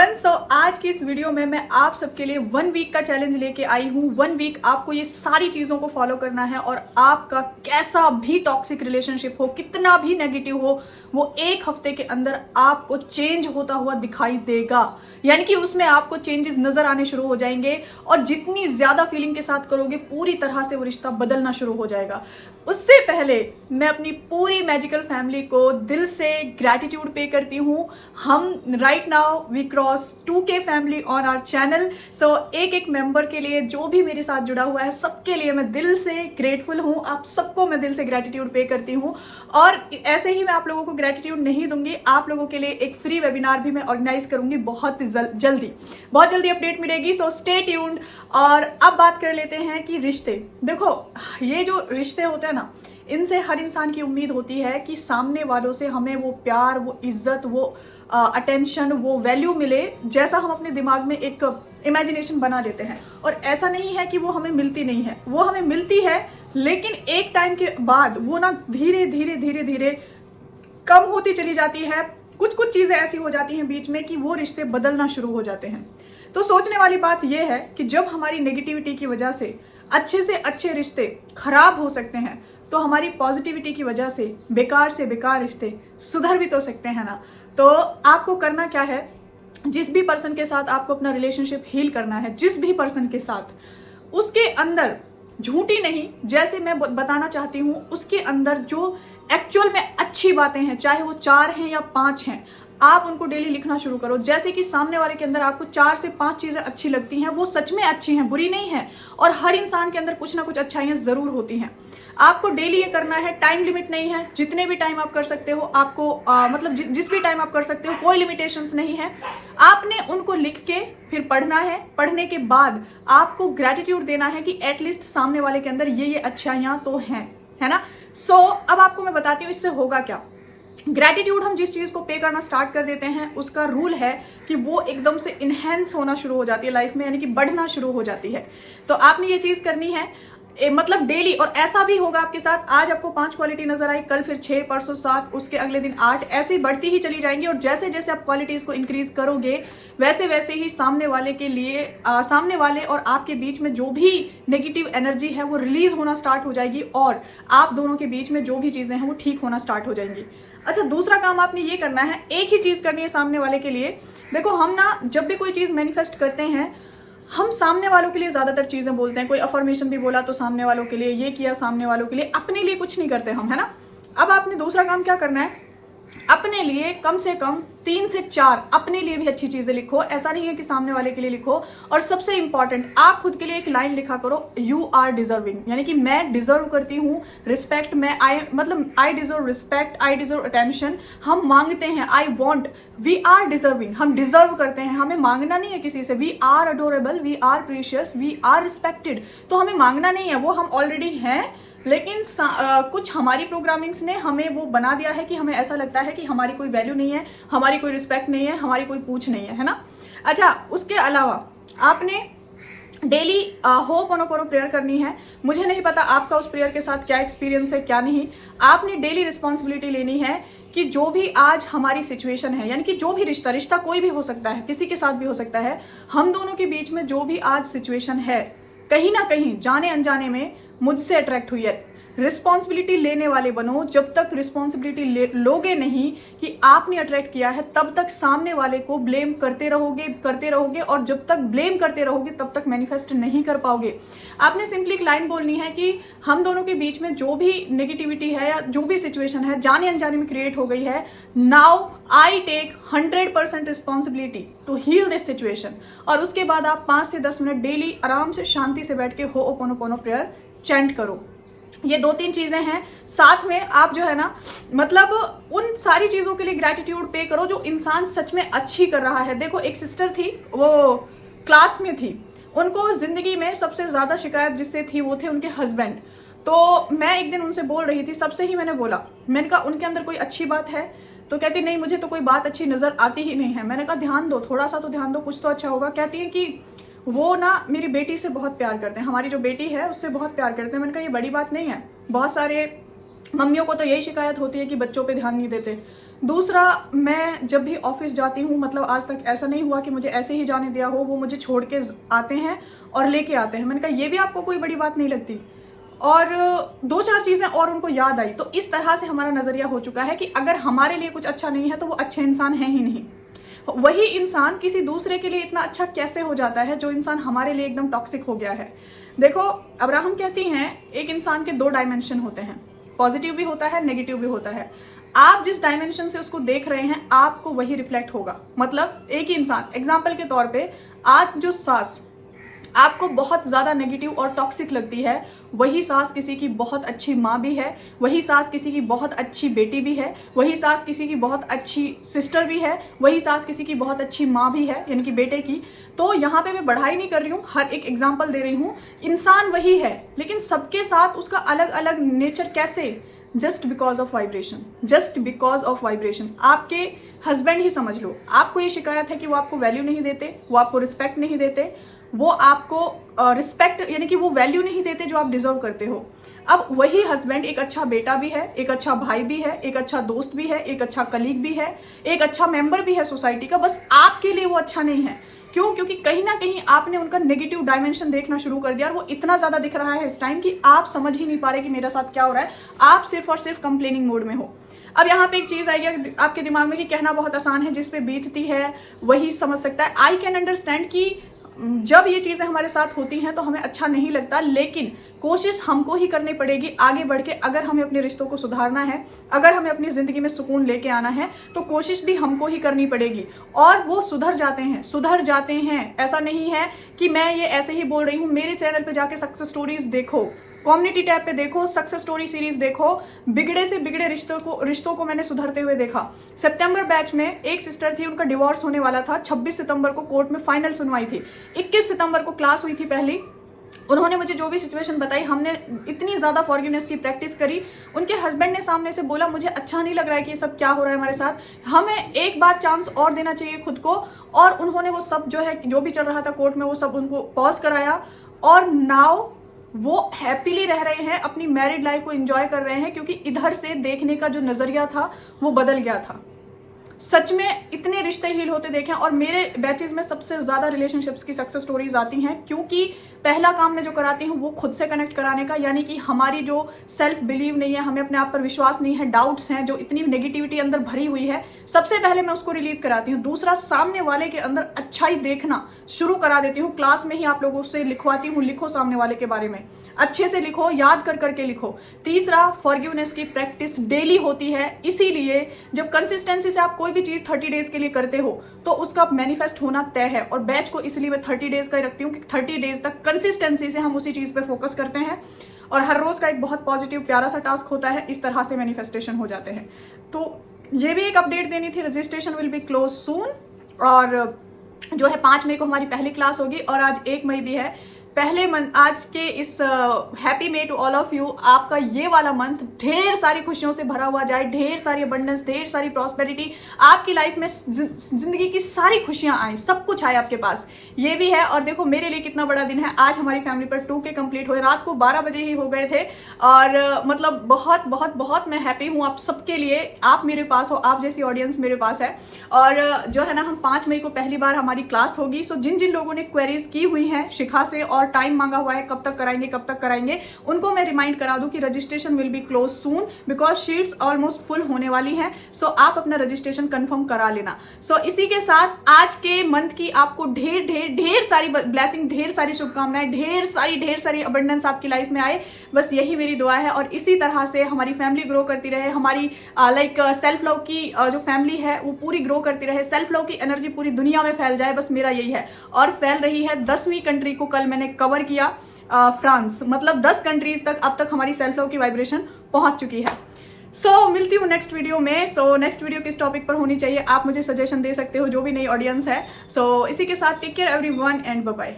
Everyone. सो आज की इस वीडियो में मैं आप सबके लिए 1 वीक का चैलेंज लेके आई हूँ। 1 वीक आपको ये सारी चीज़ों को फॉलो करना है और आपका कैसा भी टॉक्सिक रिलेशनशिप हो, कितना भी नेगेटिव हो, वो 1 हफ्ते के अंदर आपको चेंज होता हुआ दिखाई देगा। यानी कि उसमें आपको चेंजेस नजर आने शुरू हो जाएंगे और जितनी ज्यादा फीलिंग के साथ करोगे पूरी तरह से वो रिश्ता बदलना शुरू हो जाएगा। उससे पहले मैं अपनी पूरी मैजिकल फैमिली को दिल से ग्रैटिट्यूड पे करती हूँ। हम right now we cross 2K family on our channel. So एक एक मेंबर के लिए जो भी मेरे साथ जुड़ा हुआ है सबके लिए मैं दिल से ग्रेटफुल हूँ। आप सबको मैं दिल से ग्रैटिट्यूड पे करती हूँ और ऐसे ही मैं आप लोगों को ग्रैटिट्यूड नहीं दूंगी, आप लोगों के लिए एक फ्री वेबिनार भी मैं ऑर्गेनाइज करूंगी बहुत जल्दी अपडेट मिलेगी। So stay tuned. और अब बात कर लेते हैं कि रिश्ते। देखो, ये जो रिश्ते होते हैं ना, इनसे हर इंसान की उम्मीद होती है कि सामने वालों से हमें वो प्यार, वो इज्जत, वो अटेंशन, वो वैल्यू मिले जैसा हम अपने दिमाग में एक इमेजिनेशन बना लेते हैं। और ऐसा नहीं है कि वो हमें मिलती नहीं है, वो हमें मिलती है, लेकिन एक टाइम के बाद वो ना धीरे धीरे कम होती चली जाती है। कुछ चीजें ऐसी हो जाती हैं बीच में कि वो रिश्ते बदलना शुरू हो जाते हैं। तो सोचने वाली बात यह है कि जब हमारी नेगेटिविटी की वजह से अच्छे रिश्ते खराब हो सकते हैं, तो हमारी पॉजिटिविटी की वजह से बेकार रिश्ते सुधर भी तो सकते हैं ना। तो आपको करना क्या है, जिस भी पर्सन के साथ आपको अपना रिलेशनशिप हील करना है, जिस भी पर्सन के साथ, उसके अंदर झूठी नहीं, जैसे मैं बताना चाहती हूँ, उसके अंदर जो एक्चुअल में अच्छी बातें हैं, चाहे वो 4 हैं या 5 हैं, आप उनको डेली लिखना शुरू करो। जैसे कि सामने वाले के अंदर आपको 4 से 5 चीजें अच्छी लगती हैं, वो सच में अच्छी हैं, बुरी नहीं है। और हर इंसान के अंदर कुछ ना कुछ अच्छाइयां जरूर होती हैं। आपको डेली ये करना है, टाइम लिमिट नहीं है, जितने भी टाइम आप कर सकते हो आपको मतलब जिस भी टाइम आप कर सकते हो, कोई लिमिटेशंस नहीं है। आपने उनको लिख के फिर पढ़ना है। पढ़ने के बाद आपको ग्रेटिट्यूड देना है कि एटलीस्ट सामने वाले के अंदर ये अच्छाइयां तो हैं, है ना। सो अब आपको मैं बताती हूँ इससे होगा क्या। ग्रैटिट्यूड हम जिस चीज को पे करना स्टार्ट कर देते हैं, उसका रूल है कि वो एकदम से इनहेंस होना शुरू हो जाती है लाइफ में, यानी कि बढ़ना शुरू हो जाती है। तो आपने ये चीज करनी है मतलब डेली। और ऐसा भी होगा आपके साथ, आज आपको 5 क्वालिटी नजर आई, कल फिर 6, परसों 7, उसके अगले दिन 8, ऐसे बढ़ती ही चली जाएंगी। और जैसे जैसे आप क्वालिटीज को इंक्रीज करोगे, वैसे ही सामने वाले के लिए सामने वाले और आपके बीच में जो भी नेगेटिव एनर्जी है वो रिलीज होना स्टार्ट हो जाएगी और आप दोनों के बीच में जो भी चीजें हैं वो ठीक होना स्टार्ट हो जाएंगी। अच्छा, दूसरा काम आपने ये करना है, एक ही चीज करनी है सामने वाले के लिए। देखो, हम ना जब भी कोई चीज मैनिफेस्ट करते हैं, हम सामने वालों के लिए ज्यादातर चीजें बोलते हैं। कोई अफर्मेशन भी बोला तो सामने वालों के लिए, ये किया सामने वालों के लिए, अपने लिए कुछ नहीं करते हम, है ना। अब आपने दूसरा काम क्या करना है, अपने लिए कम से कम 3 से 4 अपने लिए भी अच्छी चीजें लिखो। ऐसा नहीं है कि सामने वाले के लिए लिखो। और सबसे इंपॉर्टेंट, आप खुद के लिए एक लाइन लिखा करो, यू आर डिजर्विंग, यानी कि मैं डिजर्व करती हूँ रिस्पेक्ट। मैं I deserve respect, I deserve attention. हम मांगते हैं, I want, we are deserving, हम डिजर्व करते हैं, हमें मांगना नहीं है किसी से। We are adorable, we are precious, we are respected. तो हमें मांगना नहीं है, वो हम ऑलरेडी हैं। लेकिन कुछ हमारी प्रोग्रामिंग्स ने हमें वो बना दिया है कि हमें ऐसा लगता है कि हमारी कोई वैल्यू नहीं है, हमारी कोई रिस्पेक्ट नहीं है, हमारी कोई पूछ नहीं है ना। अच्छा, उसके अलावा आपने डेली होपोनोपोनो प्रेयर करनी है। मुझे नहीं पता आपका उस प्रेयर के साथ क्या एक्सपीरियंस है, क्या नहीं। आपने डेली रिस्पॉन्सिबिलिटी लेनी है कि जो भी आज हमारी सिचुएशन है, यानी कि जो भी रिश्ता कोई भी हो सकता है, किसी के साथ भी हो सकता है, हम दोनों के बीच में जो भी आज सिचुएशन है, कहीं ना कहीं जाने अनजाने में मुझसे अट्रैक्ट हुई है। रिस्पॉन्सिबिलिटी लेने वाले बनो। जब तक रिस्पॉन्सिबिलिटी लोगे नहीं कि आपने अट्रैक्ट किया है, तब तक सामने वाले को ब्लेम करते रहोगे और जब तक ब्लेम करते रहोगे तब तक मैनिफेस्ट नहीं कर पाओगे। आपने सिंपली एक लाइन बोलनी है कि हम दोनों के बीच में जो भी नेगेटिविटी है या जो भी सिचुएशन है जाने अनजाने में क्रिएट हो गई है, now I take 100% responsibility to heal this situation. और उसके बाद आप 5 से 10 मिनट डेली आराम से शांति से बैठ के होपोनोपोनो प्रेयर चैंट करो। ये 2-3 चीजें हैं। साथ में आप जो है ना, मतलब उन सारी चीजों के लिए ग्रैटिट्यूड पे करो जो इंसान सच में अच्छी कर रहा है। देखो, एक सिस्टर थी, वो क्लास में थी, उनको जिंदगी में सबसे ज्यादा शिकायत जिससे थी वो थे उनके हस्बैंड। तो मैं एक दिन उनसे बोल रही थी, सबसे ही मैंने बोला, मैंने कहा उनके अंदर कोई अच्छी बात है? तो कहती नहीं, मुझे तो कोई बात अच्छी नजर आती ही नहीं है। मैंने कहा ध्यान दो, थोड़ा सा तो ध्यान दो, कुछ तो अच्छा होगा। कहती है कि वो ना मेरी बेटी से बहुत प्यार करते हैं, हमारी जो बेटी है उससे बहुत प्यार करते हैं। मैंने कहा ये बड़ी बात नहीं है, बहुत सारे मम्मियों को तो यही शिकायत होती है कि बच्चों पे ध्यान नहीं देते। दूसरा, मैं जब भी ऑफिस जाती हूँ, मतलब आज तक ऐसा नहीं हुआ कि मुझे ऐसे ही जाने दिया हो, वो मुझे छोड़ के आते हैं और लेके आते हैं। मैंने कहा ये भी आपको कोई बड़ी बात नहीं लगती? और 2-4 चीज़ें और उनको याद आई। तो इस तरह से हमारा नज़रिया हो चुका है कि अगर हमारे लिए कुछ अच्छा नहीं है तो वो अच्छे इंसान है ही नहीं। वही इंसान किसी दूसरे के लिए इतना अच्छा कैसे हो जाता है जो इंसान हमारे लिए एकदम टॉक्सिक हो गया है। देखो, अब्राहम कहती हैं एक इंसान के 2 डायमेंशन होते हैं, पॉजिटिव भी होता है, नेगेटिव भी होता है। आप जिस डायमेंशन से उसको देख रहे हैं आपको वही रिफ्लेक्ट होगा। मतलब एक ही इंसान, एग्जाम्पल के तौर पे, आज जो सास आपको बहुत ज़्यादा नेगेटिव और टॉक्सिक लगती है, वही सास किसी की बहुत अच्छी माँ भी है, वही सास किसी की बहुत अच्छी बेटी भी है, वही सास किसी की बहुत अच्छी सिस्टर भी है, वही सास किसी की बहुत अच्छी माँ भी है, यानी कि बेटे की। तो यहाँ पे मैं बढ़ाई नहीं कर रही हूँ, हर एक एग्जाम्पल दे रही हूँ। इंसान वही है, लेकिन सबके साथ उसका अलग अलग नेचर। कैसे? Just because of vibration, just because of vibration. आपके हस्बैंड ही समझ लो, आपको ये शिकायत है कि वो आपको वैल्यू नहीं देते, वो आपको रिस्पेक्ट नहीं देते, वो आपको रिस्पेक्ट यानी कि वो वैल्यू नहीं देते जो आप डिजर्व करते हो। अब वही हस्बैंड एक अच्छा बेटा भी है, एक अच्छा भाई भी है, एक अच्छा दोस्त भी है, एक अच्छा कलीग भी है, एक अच्छा मेंबर भी है सोसाइटी का, बस आपके लिए वो अच्छा नहीं है। क्यों? क्योंकि कहीं ना कहीं आपने उनका नेगेटिव डायमेंशन देखना शुरू कर दिया और वो इतना ज्यादा दिख रहा है इस टाइम कि आप समझ ही नहीं पा रहे कि मेरे साथ क्या हो रहा है। आप सिर्फ और सिर्फ कंप्लेनिंग मोड में हो। अब यहाँ पे एक चीज आएगी आपके दिमाग में कि कहना बहुत आसान है, जिस पे बीतती है वही समझ सकता है। आई कैन अंडरस्टैंड कि जब ये चीजें हमारे साथ होती हैं तो हमें अच्छा नहीं लगता, लेकिन कोशिश हमको ही करनी पड़ेगी आगे बढ़ के। अगर हमें अपने रिश्तों को सुधारना है, अगर हमें अपनी जिंदगी में सुकून लेके आना है, तो कोशिश भी हमको ही करनी पड़ेगी। और वो सुधर जाते हैं। ऐसा नहीं है कि मैं ये ऐसे ही बोल रही हूँ। मेरे चैनल पे जाके सक्सेस स्टोरीज देखो, कम्युनिटी टैब पे देखो, सक्सेस स्टोरी सीरीज देखो। बिगड़े से बिगड़े रिश्तों को मैंने सुधरते हुए देखा। सितंबर बैच में एक सिस्टर थी, उनका डिवोर्स होने वाला था। 26 सितंबर को कोर्ट में फाइनल सुनवाई थी। 21 सितंबर को क्लास हुई थी पहली। उन्होंने मुझे जो भी सिचुएशन बताई, हमने इतनी ज्यादा फॉरगिवनेस की प्रैक्टिस करी। उनके हस्बैंड ने सामने से बोला, मुझे अच्छा नहीं लग रहा है कि ये सब क्या हो रहा है हमारे साथ, हमें एक बार चांस और देना चाहिए खुद को। और उन्होंने वो सब जो भी चल रहा था कोर्ट में, वो सब उनको पॉज कराया और नाउ वो हैप्पीली रह रहे हैं, अपनी मैरिड लाइफ को एंजॉय कर रहे हैं, क्योंकि इधर से देखने का जो नजरिया था वो बदल गया था। सच में इतने रिश्ते हील होते देखे। और मेरे बैचेस में सबसे ज्यादा रिलेशनशिप्स की सक्सेस स्टोरीज आती हैं, क्योंकि पहला काम मैं जो कराती हूँ वो खुद से कनेक्ट कराने का, यानी कि हमारी जो सेल्फ बिलीव नहीं है, हमें अपने आप पर विश्वास नहीं है, डाउट्स हैं, जो इतनी नेगेटिविटी अंदर भरी हुई है, सबसे पहले मैं उसको रिलीज कराती हूँ। दूसरा, सामने वाले के अंदर अच्छाई देखना शुरू करा देती हूँ। क्लास में ही आप लोगों से लिखवाती हूँ, लिखो सामने वाले के बारे में, अच्छे से लिखो, याद कर करके लिखो। तीसरा, फॉरगिवनेस की प्रैक्टिस डेली होती है। इसीलिए जब कंसिस्टेंसी से आप कोई भी चीज 30 डेज के लिए करते हो तो उसका मैनिफेस्ट होना तय है। और बैच को इसलिए मैं 30 डेज का ही रखती हूँ कि 30 डेज तक कंसिस्टेंसी से हम उसी चीज पे फोकस करते हैं और हर रोज का एक बहुत पॉजिटिव प्यारा सा टास्क होता है। इस तरह से मैनिफेस्टेशन हो जाते हैं। तो ये भी एक अपडेट देनी थी। रजिस्ट्रेशन विल बी क्लोज सून। और जो है 5 मई को हमारी पहली क्लास होगी और आज 1 मई भी है। पहले मंथ, आज के इस happy May to all of you. आपका ये वाला मंथ ढेर सारी खुशियों से भरा हुआ जाए, ढेर सारी अबंडेंस, ढेर सारी प्रॉस्पेरिटी, आपकी लाइफ में जिंदगी की सारी खुशियां आए, सब कुछ आए आपके पास। ये भी है। और देखो मेरे लिए कितना बड़ा दिन है। आज हमारी फैमिली पर 2K कंप्लीट हुए, रात को 12 बजे ही हो गए थे। और मतलब बहुत बहुत बहुत मैं हैप्पी हूँ आप सबके लिए। आप मेरे पास हो, आप जैसी ऑडियंस मेरे पास है। और जो है ना, हम 5 मई को पहली बार हमारी क्लास होगी। सो जिन जिन लोगों ने क्वेरीज की हुई हैं शिखा से और टाइम मांगा हुआ है कब तक कराएंगे, उनको मैं रिमाइंड करा दूं कि registration will be close soon because sheets almost full होने वाली हैं। सो आप अपना रजिस्ट्रेशन कंफर्म करा लेना। सो इसी के साथ आज के मंथ की आपको ढेर सारी ब्लेसिंग, ढेर सारी शुभकामनाएं, ढेर सारी अबंडेंस आपकी लाइफ में आए। बस यही मेरी दुआ है। और इसी तरह से हमारी फैमिली ग्रो करती रहे, हमारी सेल्फ लव की जो फैमिली है वो पूरी ग्रो करती रहे, सेल्फ लव की एनर्जी पूरी दुनिया में फैल जाए। बस मेरा यही है। और फैल रही है। 10वीं कंट्री को कल मैंने कवर किया, फ्रांस। मतलब 10 कंट्रीज तक अब तक हमारी सेल्फ लव की वाइब्रेशन पहुंच चुकी है। सो मिलती हूँ नेक्स्ट वीडियो में। सो नेक्स्ट वीडियो किस टॉपिक पर होनी चाहिए आप मुझे सजेशन दे सकते हो, जो भी नई ऑडियंस है। सो इसी के साथ take care everyone and bye bye.